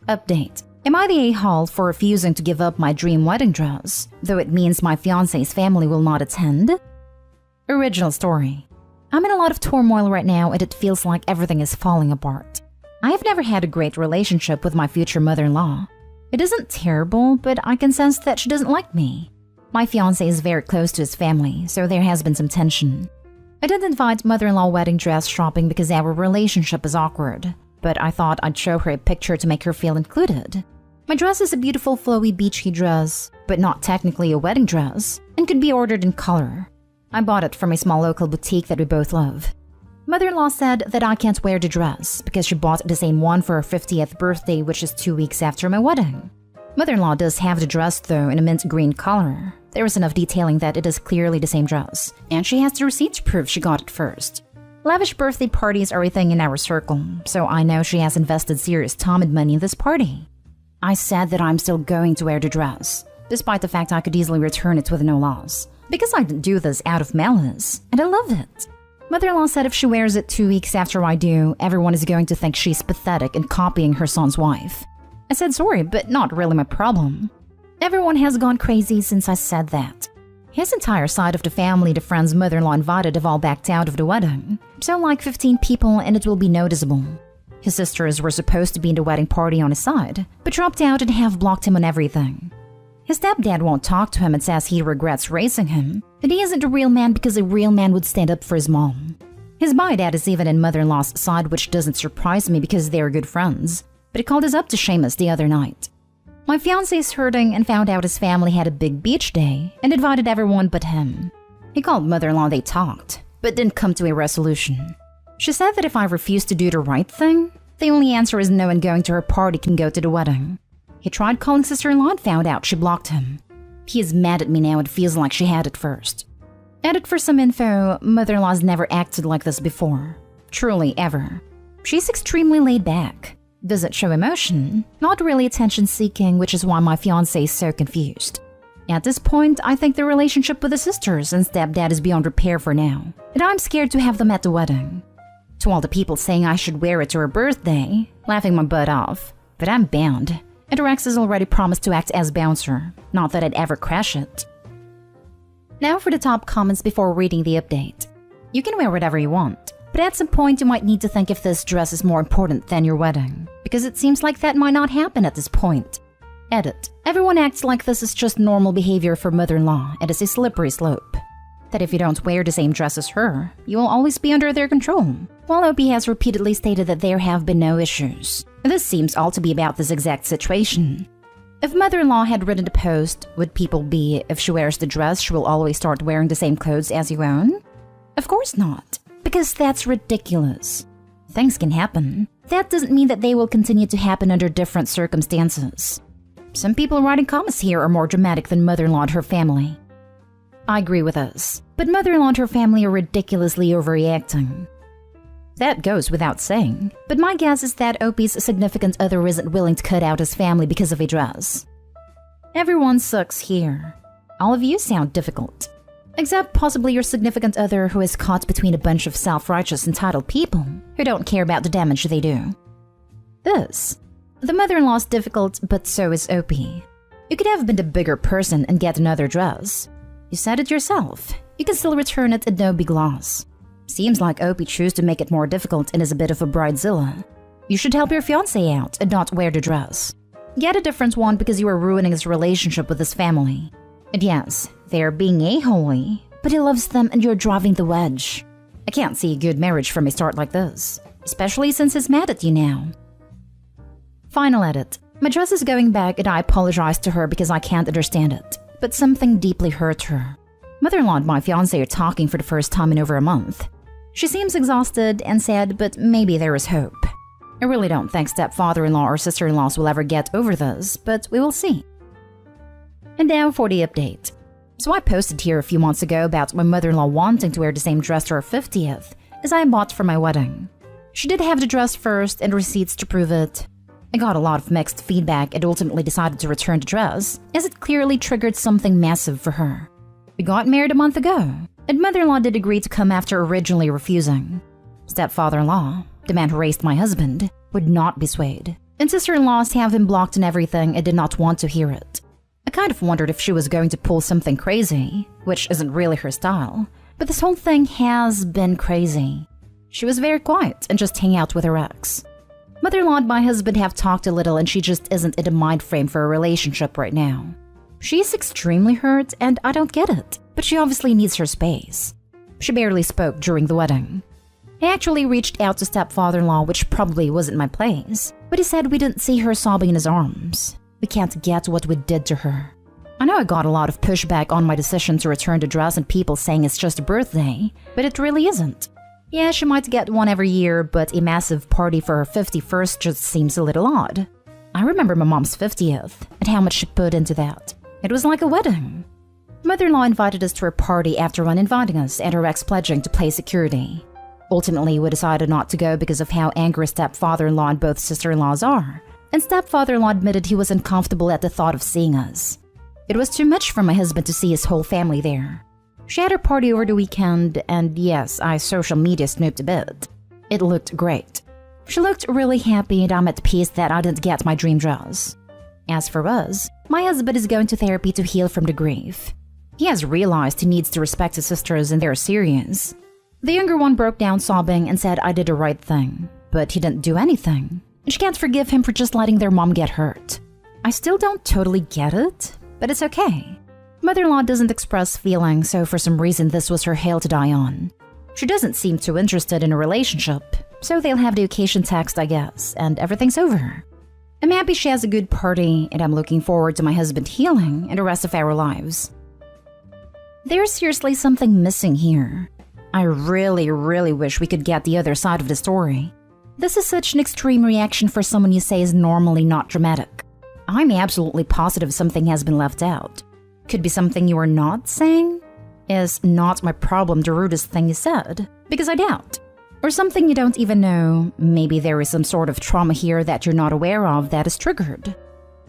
Update. Am I the a-hole for refusing to give up my dream wedding dress, though it means my fiancé's family will not attend? Original story. I'm in a lot of turmoil right now and it feels like everything is falling apart. I have never had a great relationship with my future mother-in-law. It isn't terrible, but I can sense that she doesn't like me. My fiancé is very close to his family, so there has been some tension. I didn't invite mother-in-law wedding dress shopping because our relationship is awkward, but I thought I'd show her a picture to make her feel included. My dress is a beautiful flowy beachy dress, but not technically a wedding dress, and could be ordered in color. I bought it from a small local boutique that we both love. Mother-in-law said that I can't wear the dress because she bought the same one for her 50th birthday, which is 2 weeks after my wedding. Mother-in-law does have the dress though in a mint green color. There is enough detailing that it is clearly the same dress, and she has the receipt to prove she got it first. Lavish birthday parties are a thing in our circle, so I know she has invested serious time and money in this party. I said that I'm still going to wear the dress, despite the fact I could easily return it with no loss, because I didn't do this out of malice, and I love it. Mother-in-law said if she wears it 2 weeks after I do, everyone is going to think she's pathetic and copying her son's wife. I said sorry, but not really my problem. Everyone has gone crazy since I said that. His entire side of the family the friend's mother-in-law invited have all backed out of the wedding, so like 15 people and it will be noticeable. His sisters were supposed to be in the wedding party on his side, but dropped out and have blocked him on everything. His stepdad won't talk to him and says he regrets raising him, that he isn't a real man because a real man would stand up for his mom. His bi-dad is even in mother-in-law's side, which doesn't surprise me because they are good friends, but he called us up to shame us the other night. My fiancé is hurting and found out his family had a big beach day and invited everyone but him. He called mother-in-law, they talked, but didn't come to a resolution. She said that if I refuse to do the right thing, the only answer is no one going to her party can go to the wedding. He tried calling sister-in-law and found out she blocked him. He is mad at me now and feels like she had it first. Added for some info, mother-in-law's never acted like this before. Truly ever. She's extremely laid back. Doesn't show emotion, not really attention-seeking, which is why my fiancé is so confused. At this point, I think the relationship with the sisters and stepdad is beyond repair for now, and I'm scared to have them at the wedding. To all the people saying I should wear it to her birthday, laughing my butt off, but I'm bound, and her ex has already promised to act as bouncer, not that I'd ever crash it. Now for the top comments before reading the update. You can wear whatever you want, but at some point you might need to think if this dress is more important than your wedding, because it seems like that might not happen at this point. Edit. Everyone acts like this is just normal behavior for mother-in-law, and it's a slippery slope. That if you don't wear the same dress as her, you will always be under their control, while OP has repeatedly stated that there have been no issues. This seems all to be about this exact situation. If mother-in-law had written the post, would people be, if she wears the dress, she will always start wearing the same clothes as you own? Of course not, because that's ridiculous. Things can happen. That doesn't mean that they will continue to happen under different circumstances. Some people writing comments here are more dramatic than mother-in-law and her family. I agree with us, but mother-in-law and her family are ridiculously overreacting. That goes without saying, but my guess is that OP's significant other isn't willing to cut out his family because of a dress. Everyone sucks here. All of you sound difficult. Except possibly your significant other who is caught between a bunch of self-righteous entitled people who don't care about the damage they do. The mother-in-law's difficult, but so is OP. You could have been the bigger person and get another dress. You said it yourself. You can still return it at no big loss. Seems like OP chose to make it more difficult and is a bit of a bridezilla. You should help your fiancé out and not wear the dress. Get a different one because you are ruining his relationship with his family. And yes, they are being a-holy, but he loves them and you're driving the wedge. I can't see a good marriage from a start like this, especially since he's mad at you now. Final edit. My dress is going back and I apologize to her because I can't understand it, but something deeply hurt her. Mother-in-law and my fiancé are talking for the first time in over a month. She seems exhausted and sad, but maybe there is hope. I really don't think stepfather-in-law or sister-in-laws will ever get over this, but we will see. And now for the update. So I posted here a few months ago about my mother-in-law wanting to wear the same dress to her 50th as I bought for my wedding. She did have the dress first and receipts to prove it. I got a lot of mixed feedback and ultimately decided to return the dress, as it clearly triggered something massive for her. We got married a month ago, and mother-in-law did agree to come after originally refusing. Stepfather-in-law, the man who raised my husband, would not be swayed. And sister-in-laws have him blocked and everything and did not want to hear it. I kind of wondered if she was going to pull something crazy, which isn't really her style. But this whole thing has been crazy. She was very quiet and just hang out with her ex. Mother-in-law and my husband have talked a little and she just isn't in a mind frame for a relationship right now. She's extremely hurt and I don't get it, but she obviously needs her space. She barely spoke during the wedding. I actually reached out to stepfather-in-law, which probably wasn't my place, but he said we didn't see her sobbing in his arms. We can't get what we did to her. I know I got a lot of pushback on my decision to return the dress and people saying it's just a birthday, but it really isn't. Yeah, she might get one every year, but a massive party for her 51st just seems a little odd. I remember my mom's 50th and how much she put into that. It was like a wedding. Mother-in-law invited us to her party after uninviting us and her ex pledging to play security. Ultimately, we decided not to go because of how angry stepfather-in-law and both sister-in-laws are, and stepfather-in-law admitted he was uncomfortable at the thought of seeing us. It was too much for my husband to see his whole family there. She had her party over the weekend, and yes, I social media snooped a bit. It looked great. She looked really happy and I'm at peace that I didn't get my dream dress. As for us, my husband is going to therapy to heal from the grief. He has realized he needs to respect his sisters and they're serious. The younger one broke down sobbing and said I did the right thing, but he didn't do anything. And she can't forgive him for just letting their mom get hurt. I still don't totally get it, but it's okay. Mother-in-law doesn't express feelings, so for some reason this was her hill to die on. She doesn't seem too interested in a relationship, so they'll have the occasion text, I guess, and everything's over. I'm happy she has a good party, and I'm looking forward to my husband healing and the rest of our lives. There's seriously something missing here. I really wish we could get the other side of the story. This is such an extreme reaction for someone you say is normally not dramatic. I'm absolutely positive something has been left out. Could be something you are not saying? Is not my problem the rudest thing you said? Because I doubt. Or something you don't even know. Maybe there is some sort of trauma here that you're not aware of that is triggered.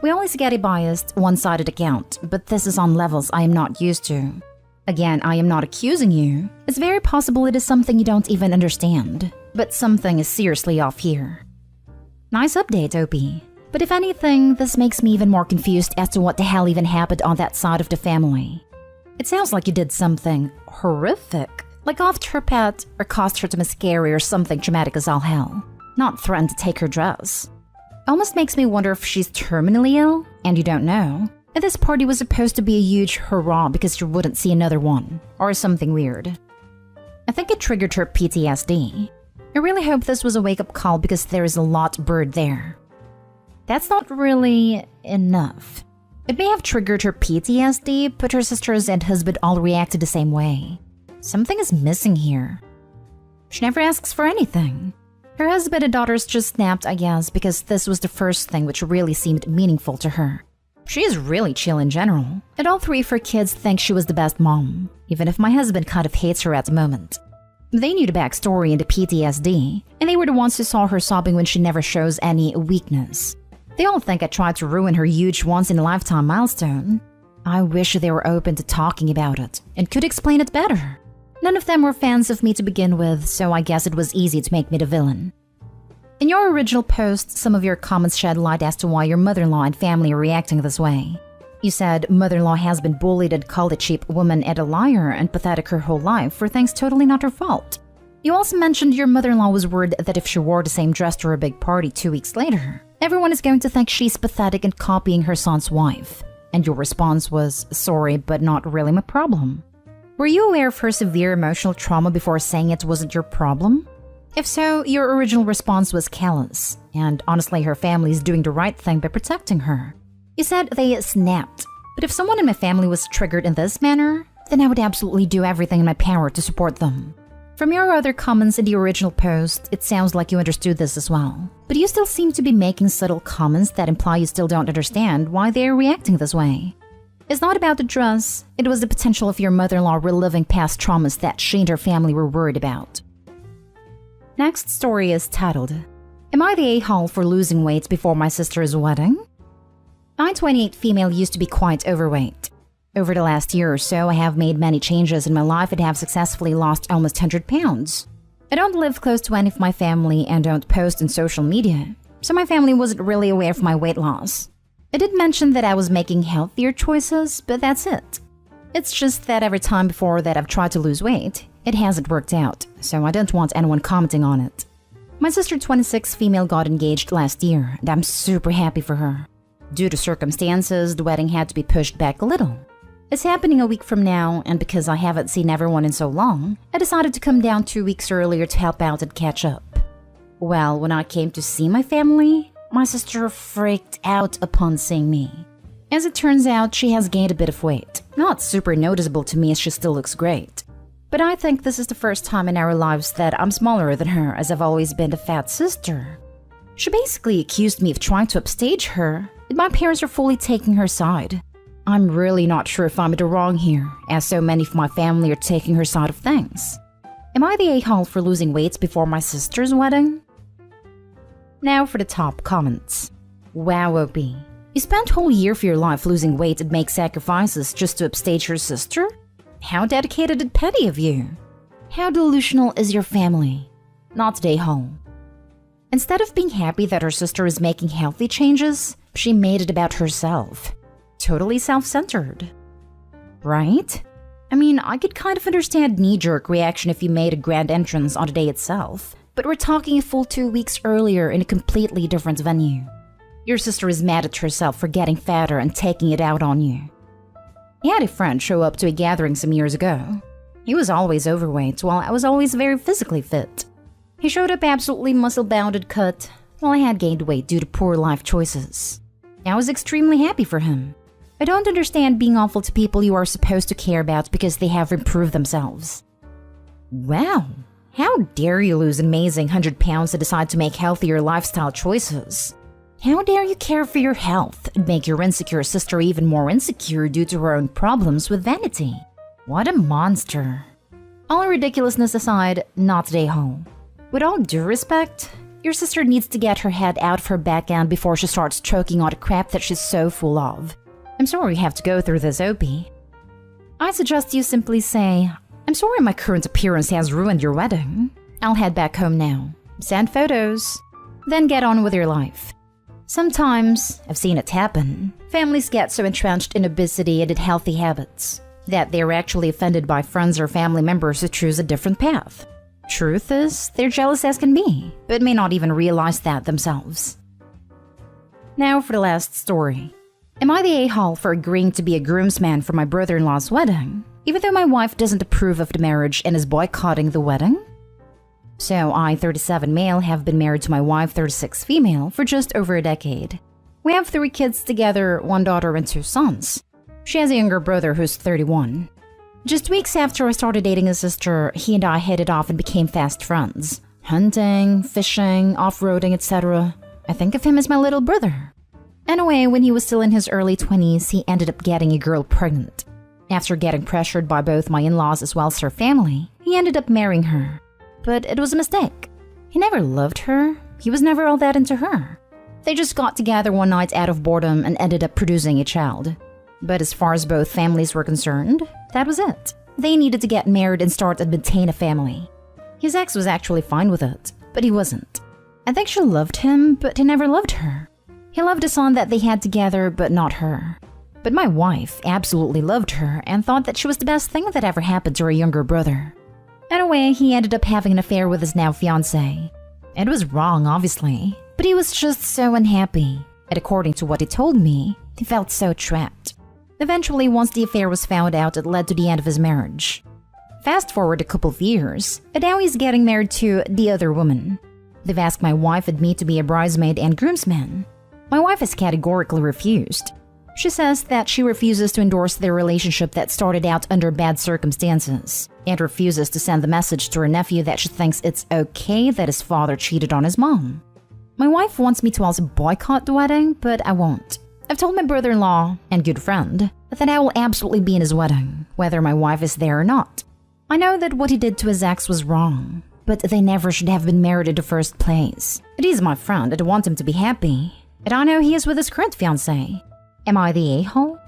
We always get a biased, one-sided account, but this is on levels I am not used to. Again, I am not accusing you. It's very possible it is something you don't even understand. But something is seriously off here. Nice update, Opie. But if anything, this makes me even more confused as to what the hell even happened on that side of the family. It sounds like you did something horrific, like offed her pet or caused her to miscarry or something traumatic as all hell. Not threatened to take her dress. Almost makes me wonder if she's terminally ill and you don't know. And this party was supposed to be a huge hurrah because you wouldn't see another one, or something weird. I think it triggered her PTSD. I really hope this was a wake-up call because there is a lot brewed there. That's not really enough. It may have triggered her PTSD, but her sisters and husband all reacted the same way. Something is missing here. She never asks for anything. Her husband and daughters just snapped, I guess, because this was the first thing which really seemed meaningful to her. She is really chill in general, and all three of her kids think she was the best mom, even if my husband kind of hates her at the moment. They knew the backstory and the PTSD, and they were the ones who saw her sobbing when she never shows any weakness. They all think I tried to ruin her huge once-in-a-lifetime milestone. I wish they were open to talking about it and could explain it better. None of them were fans of me to begin with, so I guess it was easy to make me the villain. In your original post, some of your comments shed light as to why your mother-in-law and family are reacting this way. You said mother-in-law has been bullied and called a cheap woman and a liar and pathetic her whole life for things totally not her fault. You also mentioned your mother-in-law was worried that if she wore the same dress to her big party 2 weeks later, everyone is going to think she's pathetic and copying her son's wife. And your response was, sorry, but not really my problem. Were you aware of her severe emotional trauma before saying it wasn't your problem? If so, your original response was callous, and honestly her family is doing the right thing by protecting her. You said they snapped, but if someone in my family was triggered in this manner, then I would absolutely do everything in my power to support them. From your other comments in the original post, it sounds like you understood this as well, but you still seem to be making subtle comments that imply you still don't understand why they are reacting this way. It's not about the dress, it was the potential of your mother-in-law reliving past traumas that she and her family were worried about. Next story is titled, Am I the a-hole for losing weight before my sister's wedding? I'm 28 female used to be quite overweight. Over the last year or so, I have made many changes in my life and have successfully lost almost 100 pounds. I don't live close to any of my family and don't post on social media, so my family wasn't really aware of my weight loss. I did mention that I was making healthier choices, but that's it. It's just that every time before that I've tried to lose weight, it hasn't worked out, so I don't want anyone commenting on it. My sister 26 female got engaged last year, and I'm super happy for her. Due to circumstances, the wedding had to be pushed back a little. It's happening a week from now, and because I haven't seen everyone in so long, I decided to come down 2 weeks earlier to help out and catch up. Well, when I came to see my family, my sister freaked out upon seeing me. As it turns out, she has gained a bit of weight. Not super noticeable to me as she still looks great. But I think this is the first time in our lives that I'm smaller than her, as I've always been the fat sister. She basically accused me of trying to upstage her, and my parents are fully taking her side. I'm really not sure if I'm in the wrong here, as so many of my family are taking her side of things. Am I the a-hole for losing weight before my sister's wedding? Now for the top comments. Wow, OP. You spent a whole year of your life losing weight and make sacrifices just to upstage your sister? How dedicated and petty of you. How delusional is your family? Not the a-hole. Instead of being happy that her sister is making healthy changes, she made it about herself. Totally self-centered. Right? I mean, I could kind of understand knee-jerk reaction if you made a grand entrance on the day itself, but we're talking a full 2 weeks earlier in a completely different venue. Your sister is mad at herself for getting fatter and taking it out on you. I had a friend show up to a gathering some years ago. He was always overweight, while I was always very physically fit. He showed up absolutely muscle-bound and cut, while I had gained weight due to poor life choices. I was extremely happy for him. I don't understand being awful to people you are supposed to care about because they have improved themselves. Wow, how dare you lose an amazing 100 pounds to decide to make healthier lifestyle choices? How dare you care for your health and make your insecure sister even more insecure due to her own problems with vanity? What a monster. All ridiculousness aside, not the a-hole. With all due respect, your sister needs to get her head out of her back end before she starts choking on the crap that she's so full of. I'm sorry you have to go through this, OP. I suggest you simply say, I'm sorry my current appearance has ruined your wedding. I'll head back home now. Send photos. Then get on with your life. Sometimes, I've seen it happen, families get so entrenched in obesity and unhealthy habits that they're actually offended by friends or family members who choose a different path. Truth is, they're jealous as can be, but may not even realize that themselves. Now for the last story. Am I the a-hole for agreeing to be a groomsman for my brother-in-law's wedding, even though my wife doesn't approve of the marriage and is boycotting the wedding? So I, 37 male, have been married to my wife, 36 female, for just over a decade. We have 3 kids together, 1 daughter and 2 sons. She has a younger brother who's 31. Just weeks after I started dating his sister, he and I hit it off and became fast friends. Hunting, fishing, off-roading, etc. I think of him as my little brother. Anyway, when he was still in his early 20s, he ended up getting a girl pregnant. After getting pressured by both my in-laws as well as her family, he ended up marrying her. But it was a mistake. He never loved her. He was never all that into her. They just got together one night out of boredom and ended up producing a child. But as far as both families were concerned, that was it. They needed to get married and start and maintain a family. His ex was actually fine with it, but he wasn't. I think she loved him, but he never loved her. He loved the son that they had together, but not her. But my wife absolutely loved her and thought that she was the best thing that ever happened to her younger brother. Anyway, he ended up having an affair with his now fiancé. It was wrong, obviously, but he was just so unhappy. And according to what he told me, he felt so trapped. Eventually, once the affair was found out, it led to the end of his marriage. Fast forward a couple of years, and now he's getting married to the other woman. They've asked my wife and me to be a bridesmaid and groomsman. My wife has categorically refused. She says that she refuses to endorse their relationship that started out under bad circumstances, and refuses to send the message to her nephew that she thinks it's okay that his father cheated on his mom. My wife wants me to also boycott the wedding, but I won't. I've told my brother-in-law and good friend that I will absolutely be in his wedding, whether my wife is there or not. I know that what he did to his ex was wrong, but they never should have been married in the first place. But he's my friend and I want him to be happy. And I know he is with his current fiancé. Am I the a-hole?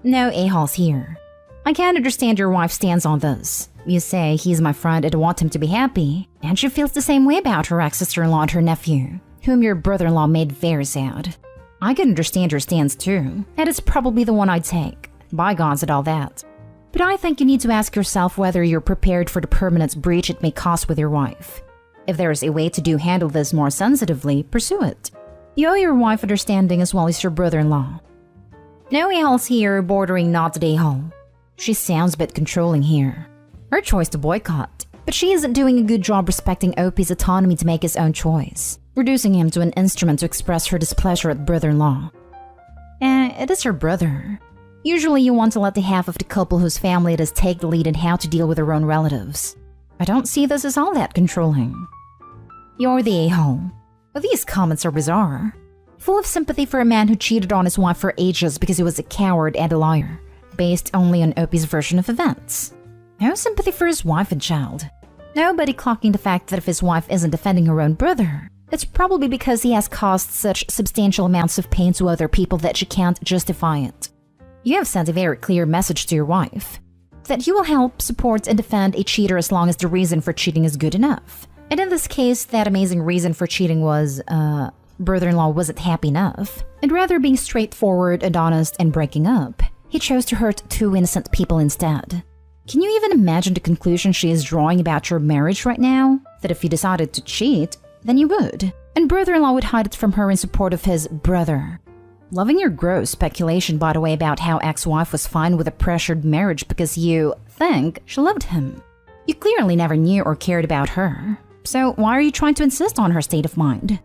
No a-holes here. I can't understand your wife's stance on this. You say he's my friend and I want him to be happy, and she feels the same way about her ex-sister-in-law and her nephew, whom your brother-in-law made very sad. I can understand your stance too, and it's probably the one I'd take. Bygones and all that. But I think you need to ask yourself whether you're prepared for the permanent breach it may cause with your wife. If there is a way to handle this more sensitively, pursue it. You owe your wife understanding as well as your brother-in-law. No a-hole's here bordering not today hole. She sounds a bit controlling here. Her choice to boycott, but she isn't doing a good job respecting Opie's autonomy to make his own choice, reducing him to an instrument to express her displeasure at brother-in-law. It is her brother. Usually you want to let the half of the couple whose family it is take the lead in how to deal with their own relatives. I don't see this as all that controlling. You're the a-hole. These comments are bizarre. Full of sympathy for a man who cheated on his wife for ages because he was a coward and a liar, based only on Opie's version of events. No sympathy for his wife and child. Nobody clocking the fact that if his wife isn't defending her own brother, it's probably because he has caused such substantial amounts of pain to other people that she can't justify it. You have sent a very clear message to your wife, that you will help, support, and defend a cheater as long as the reason for cheating is good enough. And in this case, that amazing reason for cheating was, brother-in-law wasn't happy enough. And rather being straightforward and honest and breaking up, he chose to hurt two innocent people instead. Can you even imagine the conclusion she is drawing about your marriage right now? That if you decided to cheat, then you would. And brother-in-law would hide it from her in support of his brother. Loving your gross speculation, by the way, about how ex-wife was fine with a pressured marriage because you think she loved him. You clearly never knew or cared about her. So why are you trying to insist on her state of mind?